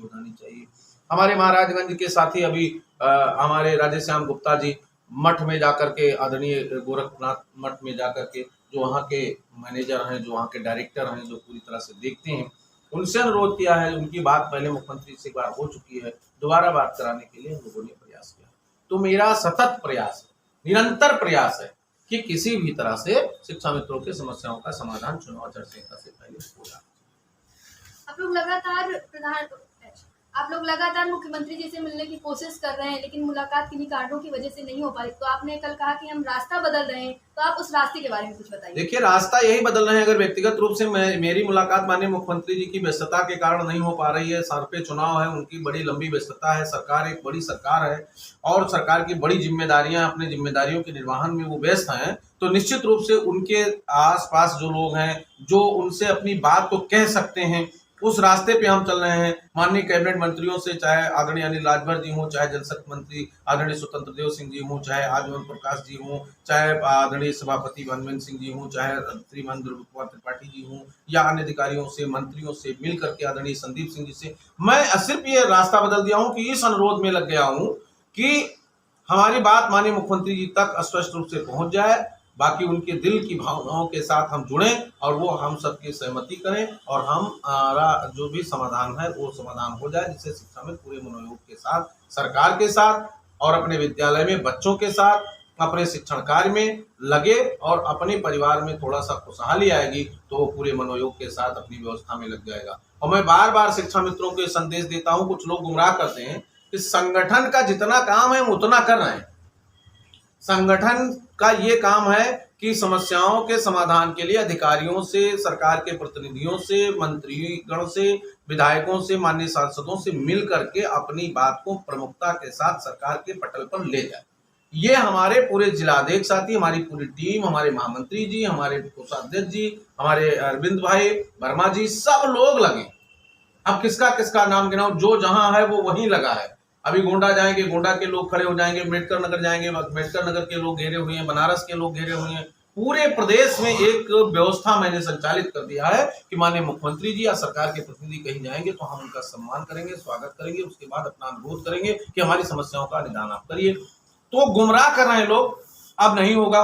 हो जानी चाहिए। हमारे महाराजगंज के साथी अभी हमारे राधेश्याम गुप्ता जी मठ में जाकर के, आदरणीय गोरखनाथ मठ में जाकर के, जो वहाँ के मैनेजर हैं, जो वहाँ के डायरेक्टर हैं, जो पूरी तरह से देखते हैं, उनसे अनुरोध किया है। उनकी बात पहले मुख्यमंत्री से एक बार हो चुकी है, दोबारा बात कराने के लिए हम लोगों ने प्रयास किया। तो मेरा सतत प्रयास है, निरंतर प्रयास है कि किसी भी तरह से शिक्षा मित्रों की समस्याओं का समाधान चुनाव आचार संहिता से पहले हो जाए। आप लोग लगातार मुख्यमंत्री जी से मिलने की कोशिश कर रहे हैं, लेकिन मुलाकात किन्हीं कारणों की वजह से नहीं हो पाई। तो आपने कल कहा कि हम रास्ता बदल रहे हैं, तो आप उस रास्ते के बारे में कुछ बताइए। देखिए, रास्ता यही बदल रहे हैं। अगर व्यक्तिगत रूप से मेरी मुलाकात माननीय मुख्यमंत्री जी की व्यस्तता के कारण नहीं हो पा रही है, सर पे चुनाव है, उनकी बड़ी लंबी व्यस्तता है, सरकार एक बड़ी सरकार है और सरकार की बड़ी जिम्मेदारियां, अपनी जिम्मेदारियों के निर्वहन में वो व्यस्त हैं, तो निश्चित रूप से उनके आसपास जो लोग हैं, जो उनसे अपनी बात को कह सकते हैं, उस रास्ते पे हम चल रहे हैं। माननीय कैबिनेट मंत्रियों से, चाहे आदरणीय अनिल राजभर जी हों, चाहे जल शक्ति मंत्री आदरणीय स्वतंत्र देव सिंह जी हों, चाहे आजमन प्रकाश जी हों, चाहे आदरणीय सभापति मनमोहन सिंह जी हों, चाहे श्रीमान ध्रुव कुमार त्रिपाठी जी हों, या अन्य अधिकारियों से, मंत्रियों से मिल करके आदरणीय संदीप सिंह जी से, मैं सिर्फ ये रास्ता बदल दिया हूँ कि इस अनुरोध में लग गया हूँ कि हमारी बात माननीय मुख्यमंत्री जी तक स्पष्ट रूप से पहुंच जाए, बाकी उनके दिल की भावनाओं के साथ हम जुड़ें और वो हम सबकी सहमति करें और हमारा जो भी समाधान है वो समाधान हो जाए, जिससे शिक्षा में पूरे मनोयोग के साथ, सरकार के साथ और अपने विद्यालय में बच्चों के साथ, अपने शिक्षण कार्य में लगे और अपने परिवार में थोड़ा सा खुशहाली आएगी तो वो पूरे मनोयोग के साथ अपनी व्यवस्था में लग जाएगा। और मैं बार बार शिक्षा मित्रों को संदेश देता हूँ, कुछ लोग गुमराह करते हैं कि संगठन का जितना काम है हम उतना कर रहे हैं। संगठन का ये काम है कि समस्याओं के समाधान के लिए अधिकारियों से, सरकार के प्रतिनिधियों से, मंत्रीगण से, विधायकों से, माननीय सांसदों से मिल करके अपनी बात को प्रमुखता के साथ सरकार के पटल पर ले जाए। ये हमारे पूरे जिलाध्यक्ष साथी, हमारी पूरी टीम, हमारे महामंत्री जी, हमारे कोषाध्यक्ष जी, हमारे अरविंद भाई वर्मा जी, सब लोग लगे। अब किसका किसका नाम गिनाऊं, जो जहां है वो वहीं लगा है। अभी गोंडा जाएंगे, गोंडा के लोग खड़े हो जाएंगे, अम्बेडकर नगर जाएंगे, अम्बेडकर नगर के लोग घेरे हुए हैं, बनारस के लोग घेरे हुए हैं। पूरे प्रदेश में एक व्यवस्था मैंने संचालित कर दिया है कि माननीय मुख्यमंत्री जी या सरकार के प्रतिनिधि कहीं जाएंगे तो हम उनका सम्मान करेंगे, स्वागत करेंगे, उसके बाद अपना अनुरोध करेंगे कि हमारी समस्याओं का निदान आप करिए। तो गुमराह कर रहे हैं लोग, अब नहीं होगा,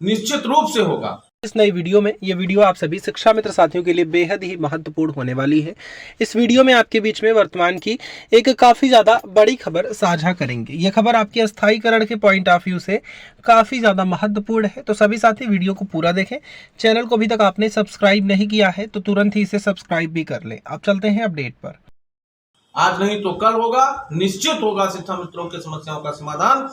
निश्चित रूप से होगा। इस नई वीडियो में, ये वीडियो आप सभी शिक्षा मित्र साथियों के लिए बेहद ही महत्वपूर्ण होने वाली है। इस वीडियो में आपके बीच में वर्तमान की एक काफ़ी ज़्यादा बड़ी खबर साझा करेंगे। ये खबर आपके अस्थायीकरण के पॉइंट ऑफ व्यू से काफ़ी ज़्यादा महत्वपूर्ण है, तो सभी साथी वीडियो को पूरा देखें। चैनल को अभी तक आपने सब्सक्राइब नहीं किया है तो तुरंत ही इसे सब्सक्राइब भी कर लें। अब चलते हैं अपडेट पर। आज नहीं तो कल होगा, निश्चित होगा शिक्षा मित्रों की समस्याओं का समाधान।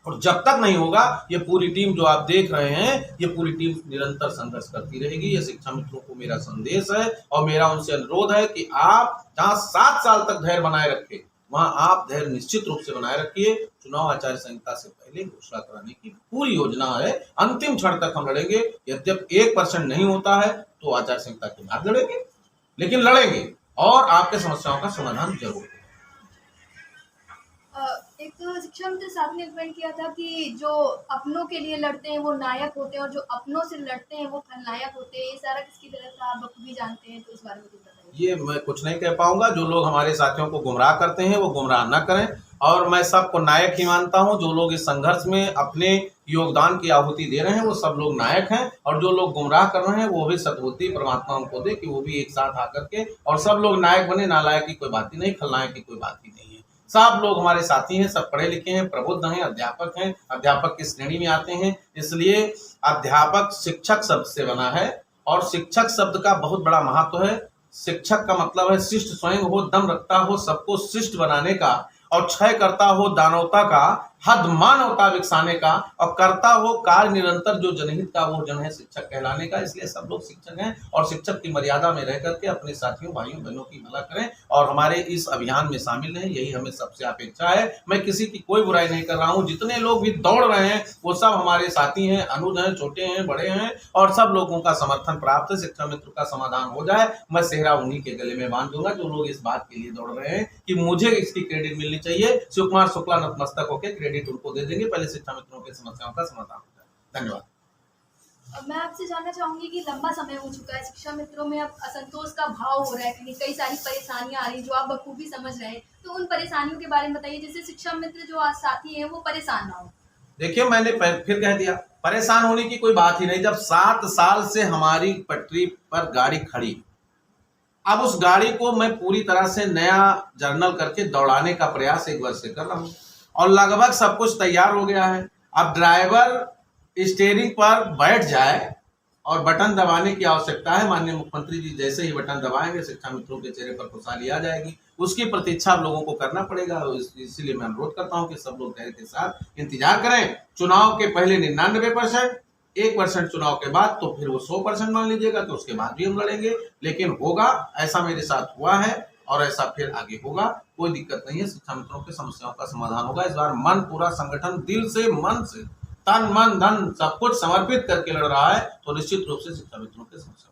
और जब तक नहीं होगा, ये पूरी टीम जो आप देख रहे हैं, ये पूरी टीम निरंतर संघर्ष करती रहेगी। ये शिक्षा मित्रों को मेरा संदेश है और मेरा उनसे अनुरोध है कि आप जहां 7 साल तक धैर्य बनाए रखे, वहां आप धैर्य निश्चित रूप से बनाए रखिए। चुनाव आचार संहिता से पहले घोषणा कराने की पूरी योजना है, अंतिम क्षण तक हम लड़ेंगे। यद्यपि 1% नहीं होता है तो आचार संहिता के बाद लड़ेंगे, लेकिन लड़ेंगे और आपके समस्याओं का समाधान जरूर। एक शिक्षा मित्र साहब ने कमेंट किया था कि जो अपनों के लिए लड़ते हैं वो नायक होते हैं और जो अपनों से लड़ते हैं वो खलनायक होते हैं। ये सारा किसकी तरफ था, आप बखूबी जानते हैं, तो इस बारे में कुछ बताइए। ये मैं कुछ नहीं कह पाऊंगा। जो लोग हमारे साथियों को गुमराह करते हैं वो गुमराह न करें, और मैं सबको नायक ही मानता हूं। जो लोग इस संघर्ष में अपने योगदान की आहुति दे रहे हैं वो सब लोग नायक हैं, और जो लोग गुमराह कर रहे हैं वो भी सद्बुद्धि परमात्मा उनको दे कि वो भी एक साथ आकर के और सब लोग नायक बने। नालायक की कोई बात ही नहीं, खलनायक की कोई बात ही नहीं है। सब लोग हमारे साथी हैं, सब पढ़े लिखे हैं, प्रबुद्ध हैं, अध्यापक हैं, अध्यापक की श्रेणी में आते हैं। इसलिए अध्यापक शिक्षक शब्द से बना है और शिक्षक शब्द का बहुत बड़ा महत्व है। शिक्षक का मतलब है शिष्ट स्वयं हो, दम रखता हो सबको शिष्ट बनाने का, और क्षय करता हो दानवता का, हद मानवता विकसाने का, और करता हो कार्य निरंतर जो जनहित का, वो जन है शिक्षक कहलाने का। इसलिए सब लोग शिक्षक हैं और शिक्षक की मर्यादा में रह करके अपने साथियों, भाइयों, बहनों की भला करें और हमारे इस अभियान में शामिल हैं। यही हमें सबसे अपेक्षा है। मैं किसी की कोई बुराई नहीं कर रहा हूं। जितने लोग भी दौड़ रहे हैं वो सब हमारे साथी हैं, अनुज हैं, छोटे हैं, बड़े हैं, और सब लोगों का समर्थन प्राप्त है। शिक्षा मित्र का समाधान हो जाए, मैं सेहरा उन्हीं के गले में बांध दूंगा जो लोग इस बात के लिए दौड़ रहे हैं कि मुझे इसकी क्रेडिट मिलनी चाहिए। शिव कुमार शुक्ला नतमस्तक होकर क्रेडिट उनको दे देंगे, पहले शिक्षा मित्रों की समस्याओं का समाधान हो जाए। धन्यवाद। मैं आपसे जानना चाहूंगी कि लंबा समय हो चुका है, शिक्षा मित्रों में अब असंतोष का भाव हो रहा है, कई सारी परेशानियां आ रही हैं जो आप बखूबी समझ रहे हैं, तो उन परेशानियों के बारे में बताइए जिससे शिक्षा मित्र जो आज साथी हैं वो परेशान ना हो। देखिए, मैंने फिर कह दिया, परेशान होने की कोई बात ही नहीं। जब 7 साल से हमारी पटरी पर गाड़ी खड़ी, अब उस गाड़ी को मैं पूरी तरह से नया जर्नल करके दौड़ाने का प्रयास 1 वर्ष से कर रहा हूं और लगभग सब कुछ तैयार हो गया है। अब ड्राइवर स्टीयरिंग पर बैठ जाए और बटन दबाने की आवश्यकता है। माननीय मुख्यमंत्री जी जैसे ही बटन दबाएंगे शिक्षा मित्रों के चेहरे पर खुशहाली आ जाएगी। उसकी प्रतीक्षा आप लोगों को करना पड़ेगा। इसीलिए मैं अनुरोध करता हूं कि सब लोग धैर्य के साथ इंतजार करें। चुनाव के पहले 99%, 1% चुनाव के बाद तो फिर वो 100% मान लीजिएगा, तो उसके बाद भी हम लड़ेंगे, लेकिन होगा। ऐसा मेरे साथ हुआ है और ऐसा फिर आगे होगा। कोई दिक्कत नहीं है, शिक्षा मित्रों की समस्याओं का समाधान होगा। इस बार मन पूरा संगठन दिल से, मन से, तन मन धन सब कुछ समर्पित करके लड़ रहा है, तो निश्चित रूप से शिक्षा मित्रों की समस्या